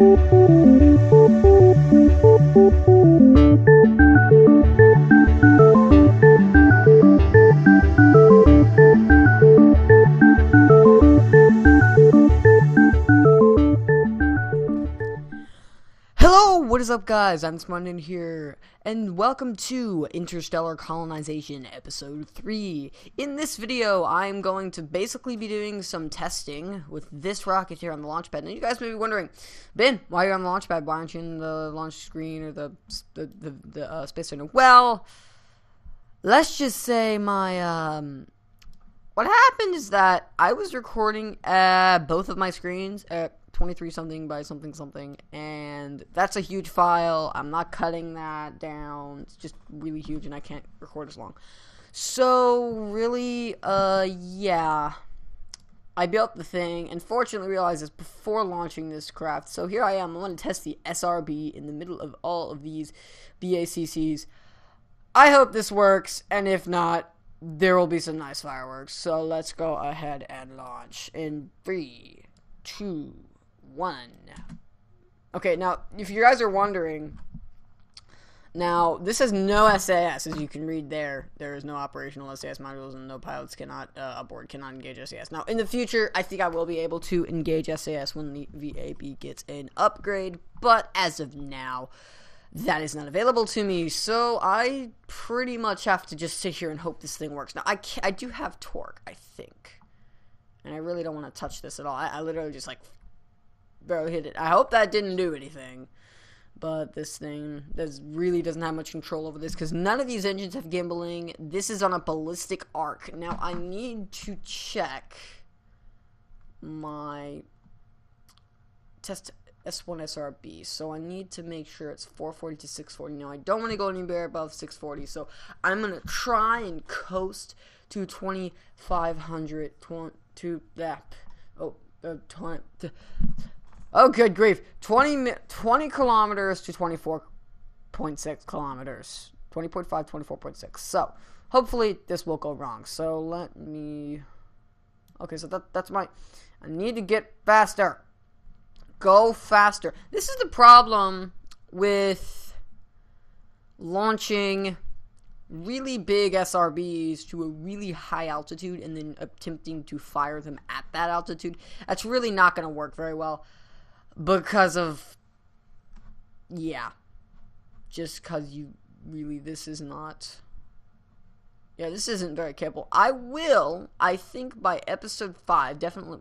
Hello, what is up guys, I'm Smartin here, and welcome to Interstellar Colonization Episode 3. In this video, I'm going to basically be doing some testing with this rocket here on the launch pad. And you guys may be wondering, Ben, why are you on the launch pad? Why aren't you in the launch screen or the space center? Well, let's just say my, what happened is that I was recording both of my screens at 23 something by something something, and that's a huge file. I'm not cutting that down. It's just really huge and I can't record as long. So really, yeah, I built the thing and fortunately realized this before launching this craft. So here I am. I want to test the SRB in the middle of all of these BACCs. I hope this works, and if not, there will be some nice fireworks. So let's go ahead and launch in 3, 2, 1. Okay, now if you guys are wondering, now this has no SAS, as you can read there. There is no operational SAS modules, and no pilots cannot aboard cannot engage SAS. Now in the future, I think I will be able to engage SAS when the VAB gets an upgrade, but as of now, that is not available to me. So I pretty much have to just sit here and hope this thing works. Now I do have torque, I think, and I really don't want to touch this at all. I literally just like barely hit it. I hope that didn't do anything, but this thing really doesn't have much control over this because none of these engines have gimbaling. This is on a ballistic arc. Now I need to check my test S1 SRB, so I need to make sure it's 440 to 640. Now I don't want to go anywhere above 640, so I'm gonna try and coast to 2500 to that. Oh, good grief. 20 kilometers to 24.6 kilometers. 20.5, 24.6. So, hopefully this will go wrong. So, let me... Okay, so that's my... I need to get faster. Go faster. This is the problem with launching really big SRBs to a really high altitude and then attempting to fire them at that altitude. That's really not going to work very well. Because of, yeah, just because you really, this is not, yeah, this isn't very capable. I think by episode 5, definitely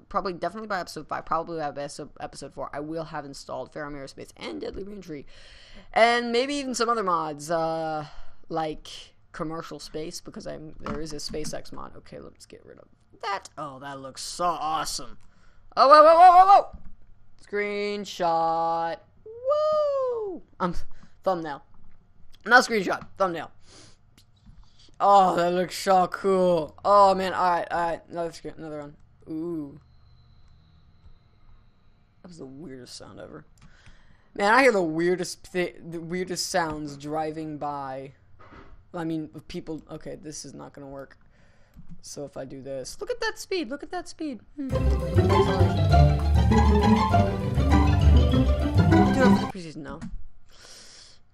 by episode 5, probably by episode 4, I will have installed Ferrum Aerospace and Deadly Reentry, and maybe even some other mods, like commercial space, because there is a SpaceX mod. Okay, let's get rid of that. Oh, that looks so awesome. Oh, whoa. Screenshot. Woo! Thumbnail. Not screenshot. Thumbnail. Oh, that looks so cool. Oh man. All right. Another one. Ooh. That was the weirdest sound ever. Man, I hear the weirdest sounds driving by. I mean, people. Okay, this is not gonna work. So if I do this, look at that speed. Look at that speed. No.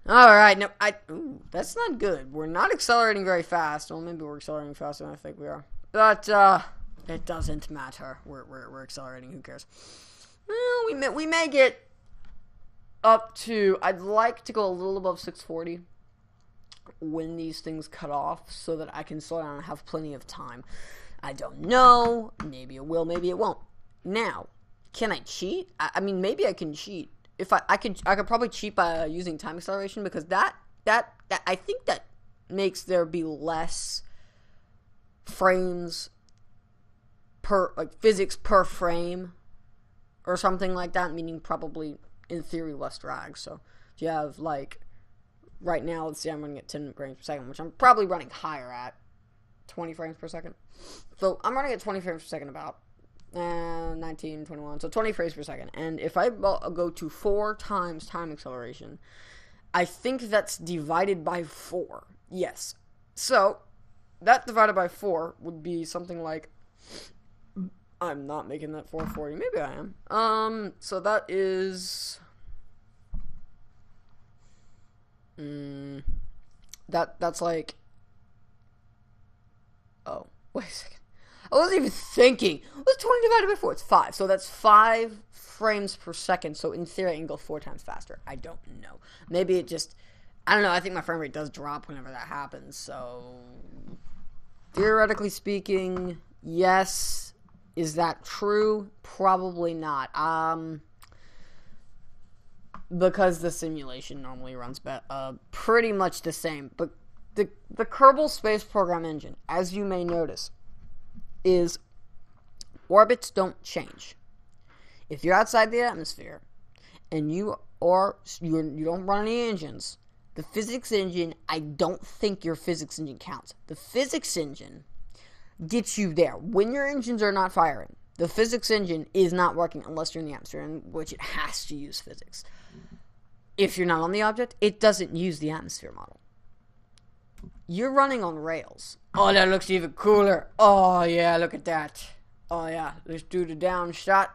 Alright, no, ooh, that's not good. We're not accelerating very fast. Well, maybe we're accelerating faster than I think we are. But, it doesn't matter. We're accelerating, who cares? Well, we may get up to, I'd like to go a little above 640 when these things cut off so that I can slow down and have plenty of time. I don't know. Maybe it will, maybe it won't. Now, can I cheat? I mean, maybe I can cheat. If I could probably cheat by using time acceleration, because that I think that makes there be less frames per, like, physics per frame or something like that, meaning probably in theory less drag. So if you have, like, right now, let's see, I'm running at 10 frames per second, which I'm probably running higher at 20 frames per second. So I'm running at 20 frames per second about 19, 21, so 20 frames per second. And if I go to 4 times time acceleration, I think that's divided by 4. Yes. So that divided by 4 would be something like, I'm not making that 440. Maybe I am. So that is That's like... Oh, wait a second. I wasn't even thinking. What's 20 divided by 4? It's 5. So that's 5 frames per second. So in theory, I can go 4 times faster. I don't know. Maybe it just... I don't know. I think my frame rate does drop whenever that happens. So theoretically speaking, yes. Is that true? Probably not. Because the simulation normally runs pretty much the same. But the Kerbal Space Program engine, as you may notice, is orbits don't change. If you're outside the atmosphere and you don't run any engines, the physics engine, I don't think your physics engine counts. The physics engine gets you there. When your engines are not firing, the physics engine is not working unless you're in the atmosphere, in which it has to use physics. If you're not on the object, it doesn't use the atmosphere model. You're running on rails. Oh, that looks even cooler. Oh, yeah, look at that. Oh, yeah, let's do the down shot.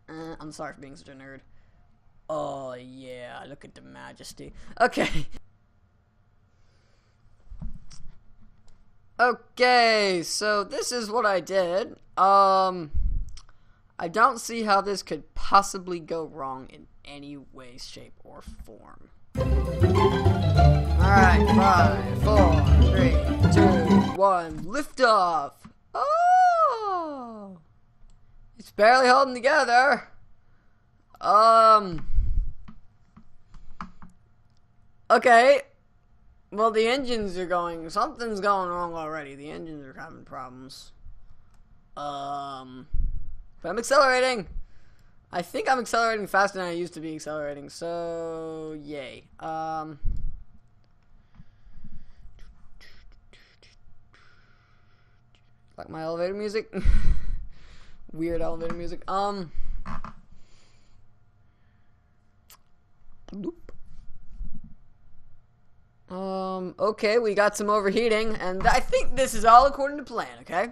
I'm sorry for being such a nerd. Oh, yeah, look at the majesty. Okay. Okay, so this is what I did. I don't see how this could possibly go wrong in any way, shape, or form. Alright, 5, 4, 3, 2, 1, lift off. Oh! It's barely holding together. Okay. Well, the engines are going... Something's going wrong already. The engines are having problems. But I'm accelerating. I think I'm accelerating faster than I used to be accelerating. So, yay. Like my elevator music. Weird elevator music. Okay, we got some overheating, and I think this is all according to plan, okay?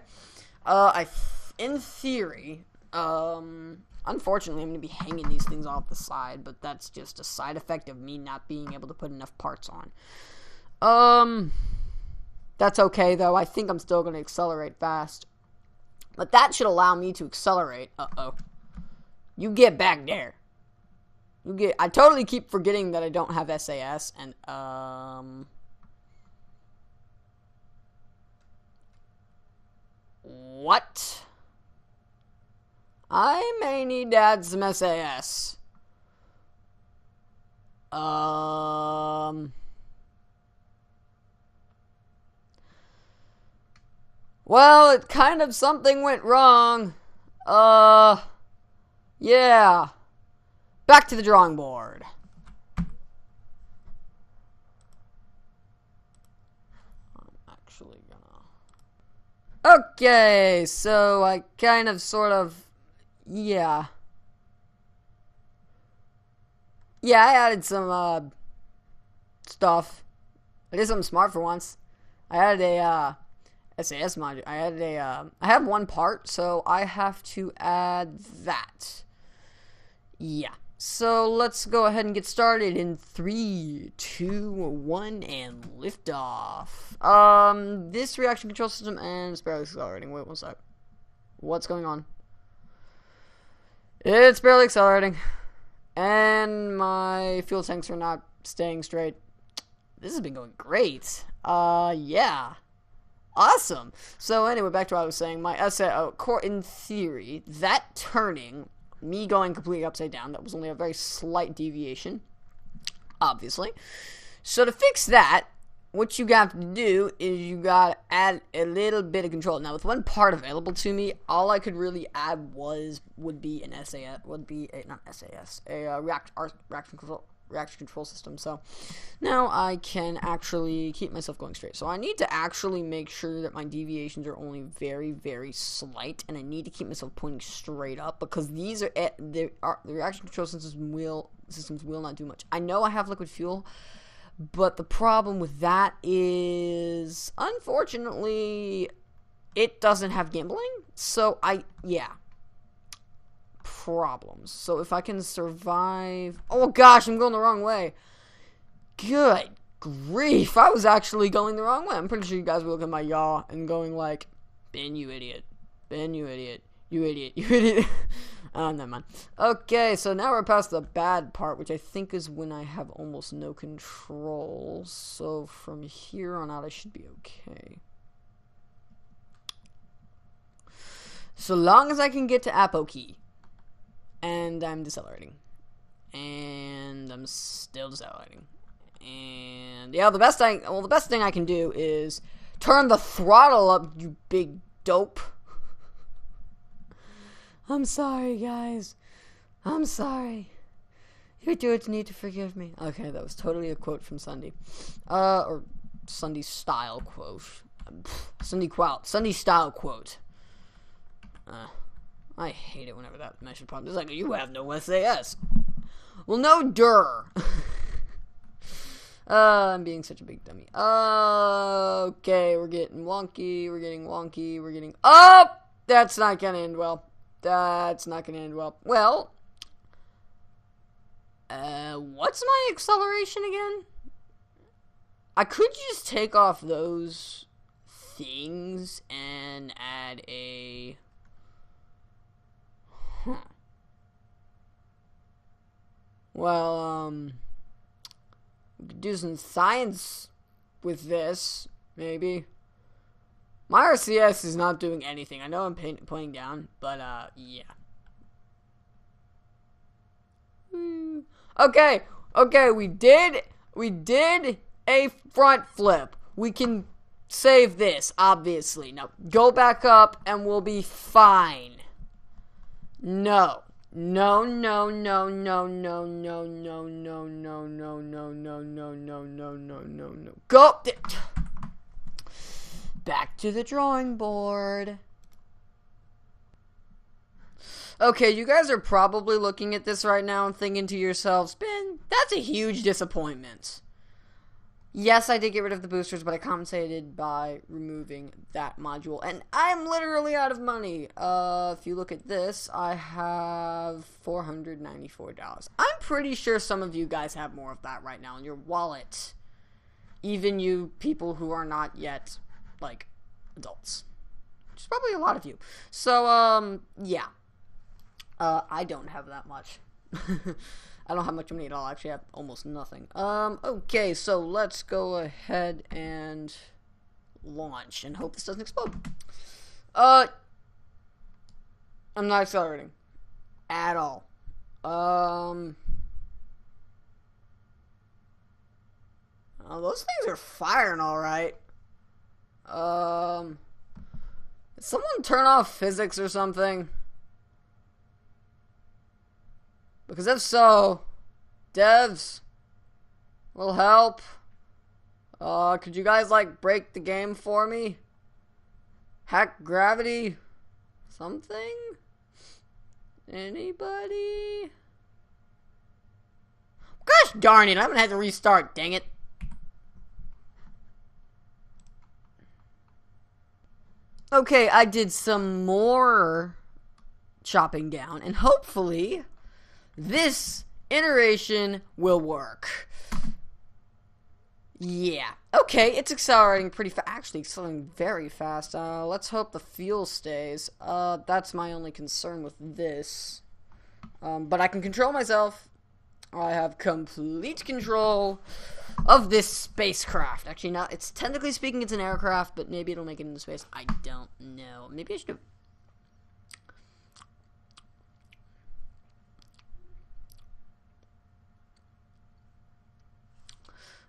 In theory, unfortunately, I'm gonna be hanging these things off the side, but that's just a side effect of me not being able to put enough parts on. That's okay, though. I think I'm still gonna accelerate fast. But that should allow me to accelerate. Uh-oh. You get back there. I totally keep forgetting that I don't have SAS, and, what? I may need to add some SAS. Well, it kind of something went wrong. Yeah. Back to the drawing board. I'm actually gonna... Okay, so I kind of, sort of... Yeah. Yeah, I added some, stuff. I did something smart for once. I added a, SAS module. I have one part, so I have to add that. Yeah. So let's go ahead and get started in 3, 2, 1, and lift off. This reaction control system, and it's barely accelerating. Wait one sec. What's going on? It's barely accelerating. And my fuel tanks are not staying straight. This has been going great. Yeah. Awesome. So anyway, back to what I was saying. My core, in theory, that turning, me going completely upside down, that was only a very slight deviation, obviously. So to fix that, what you got to do is you got to add a little bit of control. Now, with one part available to me, all I could really add would be an SAS, a reaction control system. So now I can actually keep myself going straight. So I need to actually make sure that my deviations are only very, very slight, and I need to keep myself pointing straight up, because these are the reaction control systems will not do much. I know I have liquid fuel, but the problem with that is, unfortunately, it doesn't have gimbling. So problems. So if I can survive... Oh gosh, I'm going the wrong way. Good grief, I was actually going the wrong way. I'm pretty sure you guys were looking at my yaw and going like, Ben, you idiot. Ben, you idiot. You idiot. You idiot. Never mind. Okay, so now we're past the bad part, which I think is when I have almost no control. So from here on out, I should be okay. So long as I can get to Apoki. And I'm decelerating. And I'm still decelerating. And yeah, the best thing I can do is turn the throttle up, you big dope. I'm sorry, guys. I'm sorry. You dudes need to forgive me. Okay, that was totally a quote from Sunday. Or Sunday style quote. Sunday style quote. I hate it whenever that mention pops. It's like, you have no SAS. Well, no, I'm being such a big dummy. Okay, we're getting wonky. We're getting wonky. We're getting... Oh! That's not gonna end well. That's not gonna end well. Well, what's my acceleration again? I could just take off those things and add a... Well, we could do some science with this, maybe. My RCS is not doing anything. I know I'm playing down, but, yeah. Okay, we did a front flip. We can save this, obviously. Now, go back up and we'll be fine. No. No. Go. Back to the drawing board. Okay, you guys are probably looking at this right now and thinking to yourselves, Ben, that's a huge disappointment. Yes, I did get rid of the boosters, but I compensated by removing that module. And I'm literally out of money. If you look at this, I have $494. I'm pretty sure some of you guys have more of that right now in your wallet. Even you people who are not yet, like, adults. Which is probably a lot of you. So, yeah. I don't have that much. I don't have much money at all. I actually have almost nothing. Okay, so let's go ahead and launch and hope this doesn't explode. I'm not accelerating at all. Oh, those things are firing all right. Did someone turn off physics or something? Because if so, devs, will help. Could you guys, like, break the game for me? Hack gravity? Something? Anybody? Gosh darn it, I haven't had to restart, dang it. Okay, I did some more chopping down, and hopefully this iteration will work. Yeah. Okay, it's accelerating pretty fast. Actually, accelerating very fast. Let's hope the fuel stays. That's my only concern with this. But I can control myself. I have complete control of this spacecraft. Actually, not. It's technically speaking, it's an aircraft, but maybe it'll make it into space. I don't know. Maybe I should.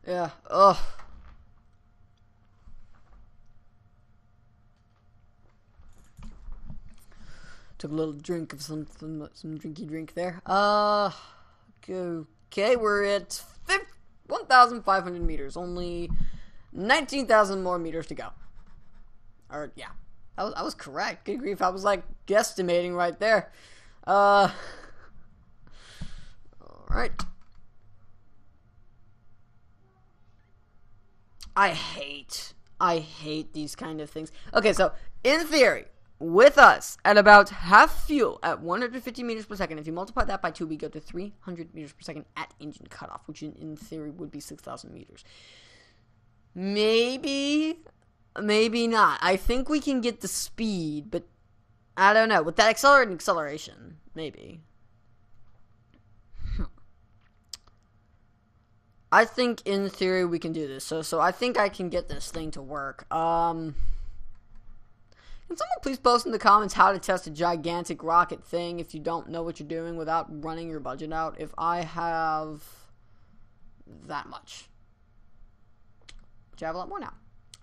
Yeah. Ugh. Took a little drink of some drinky drink there. Okay, we're at 1,500 meters. Only 19,000 more meters to go. Or, yeah. I was correct. Good grief, I was, like, guesstimating right there. Alright. I hate these kind of things. Okay, so, in theory, with us at about half fuel at 150 meters per second. If you multiply that by 2, we go to 300 meters per second at engine cutoff, which in theory would be 6,000 meters. Maybe not. I think we can get the speed, but I don't know. With that accelerated acceleration, maybe. I think in theory we can do this. So I think I can get this thing to work. Can someone please post in the comments how to test a gigantic rocket thing if you don't know what you're doing without running your budget out? If I have that much. Which I have a lot more now.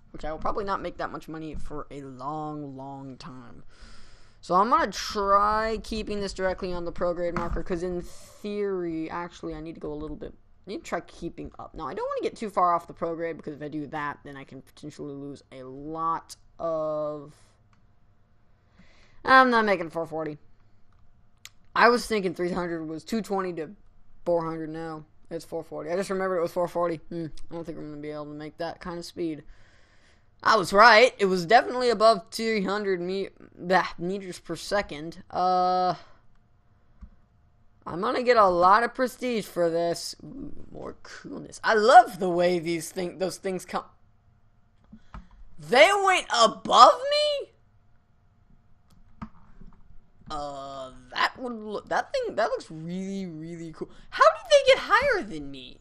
Which I will probably not make that much money for a long time. So I'm going to try keeping this directly on the prograde marker, because in theory, actually, I need to go a little bit. I need to try keeping up. Now, I don't want to get too far off the prograde, because if I do that, then I can potentially lose a lot of... I'm not making 440. I was thinking 300 was 220 to 400. No, it's 440. I just remembered it was 440. I don't think we're going to be able to make that kind of speed. I was right. It was definitely above 300 meters per second. I'm going to get a lot of prestige for this. Ooh, more coolness. I love the way those things come. They went above me? That looks really cool. How did they get higher than me?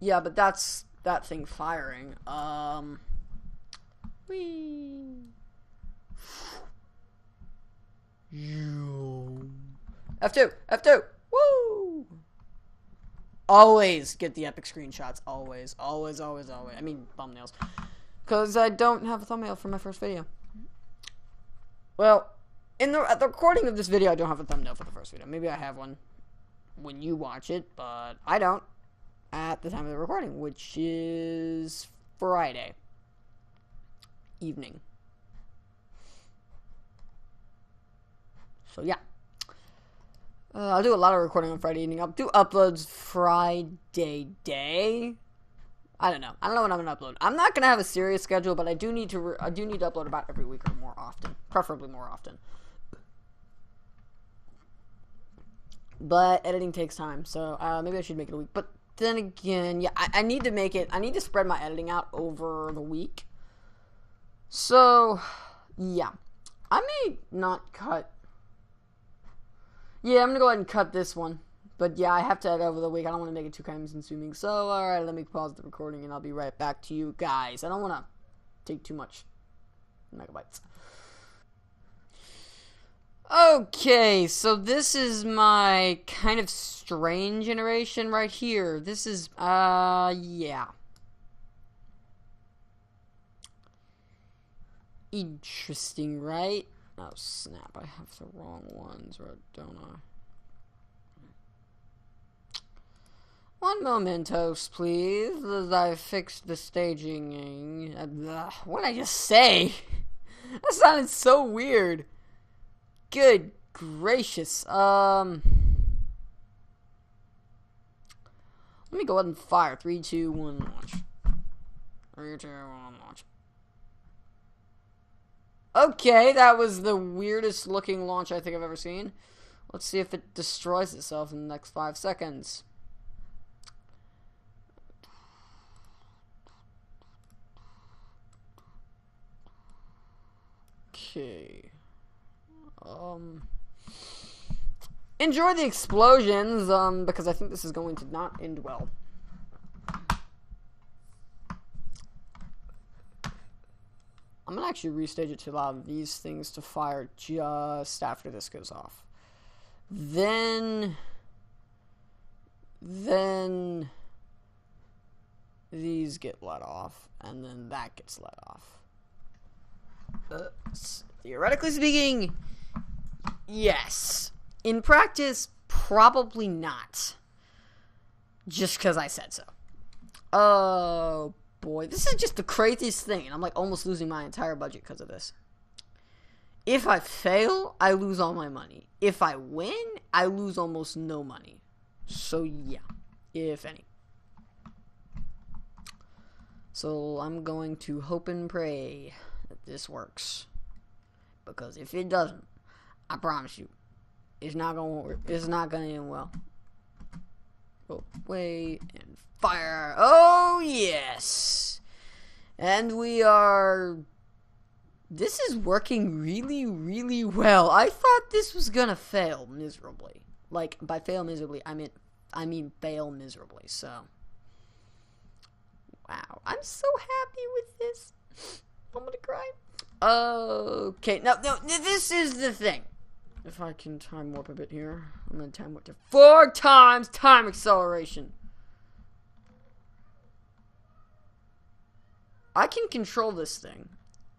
Yeah, but that's that thing firing. Whee. F2. Woo! Always get the epic screenshots. Always. I mean, thumbnails. Because I don't have a thumbnail for my first video. Well, at the recording of this video, I don't have a thumbnail for the first video. Maybe I have one when you watch it, but I don't at the time of the recording, which is Friday evening. So, yeah. I'll do a lot of recording on Friday evening. I'll do uploads Friday day. I don't know what I'm gonna upload. I'm not gonna have a serious schedule, but I do need to upload about every week or more often, preferably more often. But editing takes time, so maybe I should make it a week. But then again, yeah, I need to make it. I need to spread my editing out over the week. So, yeah, I may not cut. Yeah, I'm gonna go ahead and cut this one. But yeah, I have to edit over the week. I don't want to make it too time consuming. So, alright, let me pause the recording and I'll be right back to you guys. I don't want to take too much megabytes. Okay, so this is my kind of strange generation right here. This is, yeah. Interesting, right? Oh, snap. I have the wrong ones, right, don't I? One momentos, please, as I fixed the staging. What did I just say? That sounded so weird. Good gracious. Let me go ahead and fire. 3, 2, 1, launch. 3, 2, 1, launch. Okay, that was the weirdest looking launch I think I've ever seen. Let's see if it destroys itself in the next 5 seconds. Okay. Enjoy the explosions, because I think this is going to not end well. I'm gonna actually restage it to allow these things to fire just after this goes off. Then these get let off, and then that gets let off. Theoretically speaking, yes. In practice, probably not. Just because I said so. Oh boy, this is just the craziest thing, and I'm like almost losing my entire budget because of this. If I fail, I lose all my money. If I win, I lose almost no money. So yeah, if any. So I'm going to hope and pray that this works. Because if it doesn't, I promise you, it's not gonna work. It's not gonna end well. Oh, wait, and fire. Oh, yes. And we are... This is working really, really well. I thought this was gonna fail miserably. Like, by fail miserably, I mean fail miserably, so... Wow, I'm so happy with this. I'm gonna cry. Okay, now, this is the thing. If I can time warp a bit here, I'm gonna time warp to 4 times time acceleration. I can control this thing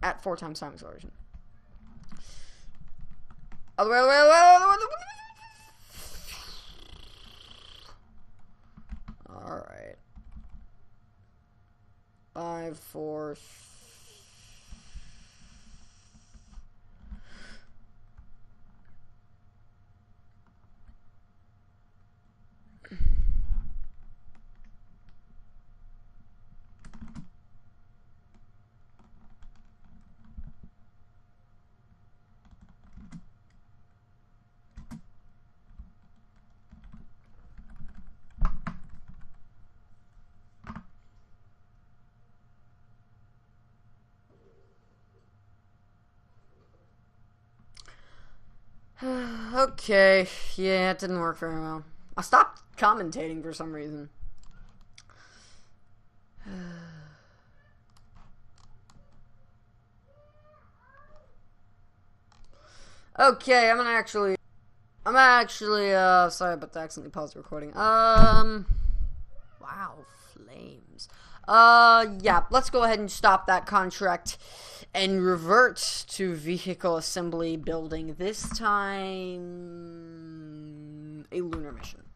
at 4 times time acceleration. Other way, other way, other way, other way, other way. Alright. 5, 4, okay, yeah, it didn't work very well. I stopped commentating for some reason. Okay, I'm actually, sorry about that, accidentally paused the recording. Wow, flames. Yeah, let's go ahead and stop that contract and revert to vehicle assembly building, this time a lunar mission.